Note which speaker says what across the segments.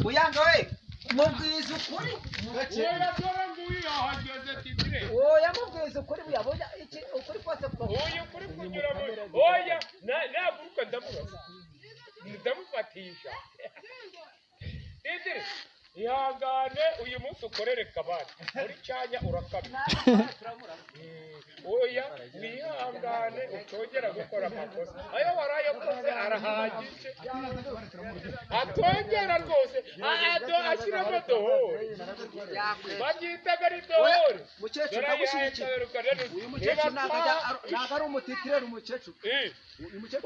Speaker 1: uyanga we mubwiza ukuri oya mubwiza ukuri buyabona iki ukuri kwose
Speaker 2: oya ukuri kugira oya naguruka ndamufatisha Idiri ihangane uyu munsi ukorere kabari muri cyanya urakabye oya nihangane utongera gukora amakosa ayo warayakoze arahagije atongera rwose ashyiramo dohori babyitaga ari dohori
Speaker 1: mukecuru ndagushyigikiye uyu mukecuru ntabwo ari umutitirere umukecuru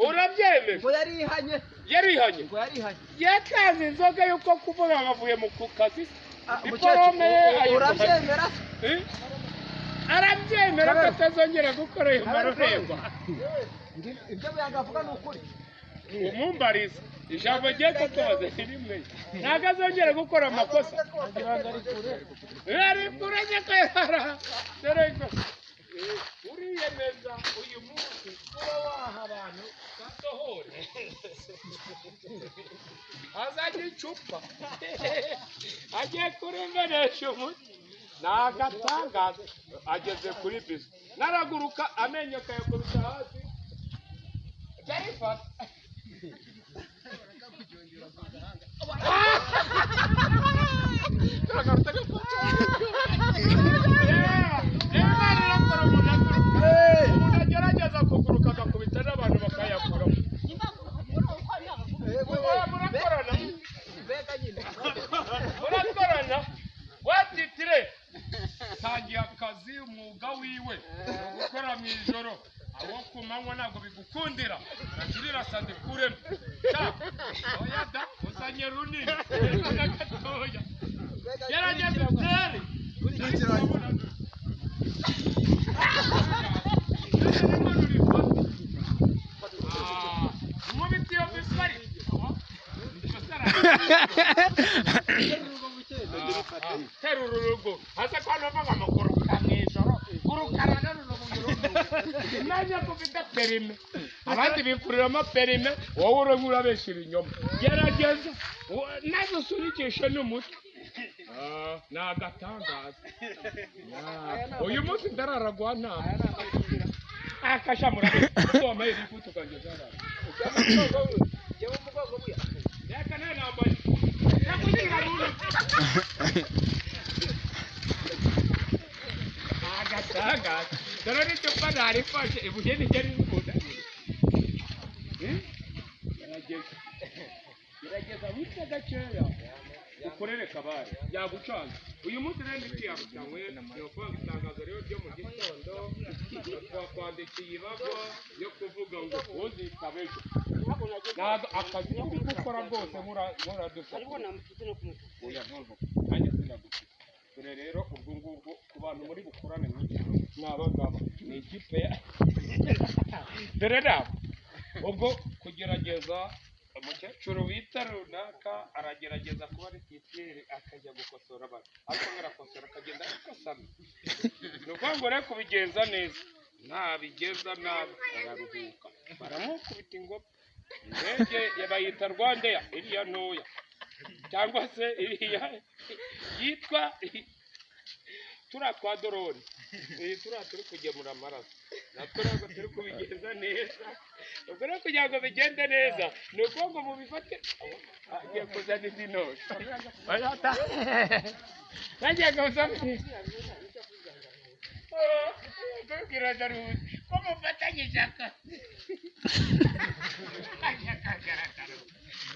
Speaker 2: urabyemeye
Speaker 1: ngo yarihanye ngo yarihanye
Speaker 2: yakaze inzoga yuko kuvuga bavuye mu kazi diporome
Speaker 1: urabyemera
Speaker 2: arabyemera ko atazongera gukora ayo marorerwa
Speaker 1: ibyo buyagavuga ni ukuri
Speaker 2: umumbariza ijambo rye katoze rimwe ntabwo azongera gukora amakosa ari kure ko yara dore ko uriyemeza uyu munsi kuba waha abantu gasohore azajya icupa agiye kuremeresha umuti ni agatangaza ageze kuri bisi naraguruka amenyo akayakubita hasi byarifata umuntu agerageza kuguruka agakubita n'abantu bakayakura murakorana watitire tangiye akazi umwuga wiwe gukora mu ijoro abo ku manywa ntabwo bigukundira nakirira sande kuremo oya da uzanye runini gatoya gerageza utere umubiti yo bisari terura urugo hasa ko hano mvuga ngo guruka mu ijoro gurukana nanjye kufite perime abandi bikuriramo perime wowe urimo urabesha ibinyoma gerageza nazo usunikishe n'umutwe ni agatangaza uyu munsi ndararagwa ntama akasha murabe uko wamaye ifutu kanje zara reka nawe nambaye nakuzinga ruru agatangaza dore n'icupa narifashe ibuye nijye rikunda gerageza witse gakeya ukorere kabari yagucanze uyu munsi rero ndikiyabutanywe yokwanga itangazo rero ryo mu gitondo twakwandikiye ibago yo kuvuga ngo uzitaba ejo ntabwo akazi ko gukora rwose muradufasha oya ntonto nanjye sinagufite dore rero ubwo ngubwo ku bantu muri bukorane mwabagaba ni ikipe dore nabo ubwo kugerageza umukecuru wita runaka aragerageza kuba ari titire akajya gukosora abantu ariko arakosora akagenda akosana ni ukuvuga ngo rero kubigenza neza ntabigenza nabi araruhuka baramukubita ingoma indege bayita rwandeya iriya ntoya cyangwa se iriya yitwa turiya twa doroni turiya turi kugemura amaraso natwe ntabwo turi kubigenza neza ubwo rero kugira ngo bigende neza ni ukuvuga ngo mubifate agiye kuzana indi ntoki nagiye kuzana kubwira darude ko mufatanyije akazi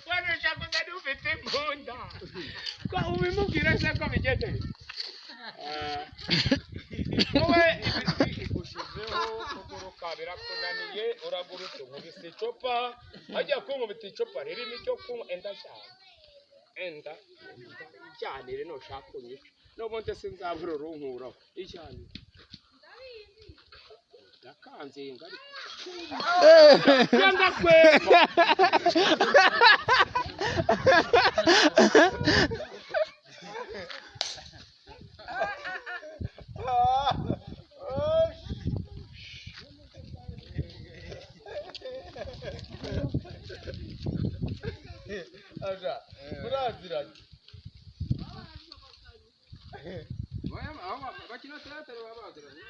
Speaker 2: wano ushaka uzana ufite imbunda ko ubimubwira se ko bigende wowe igushizeho kuguruka birakunaniye uragurutse nkubise icupa hajya kunkubita icupa ririmo icyo kunywa enda shaka enda ijyanire nushaka unyica n'ubundi sinzabura urunkuraho ijyanire ndakanzinga ariko yanga kwema
Speaker 1: aja muraziranye
Speaker 2: bakina teateri baba baziranye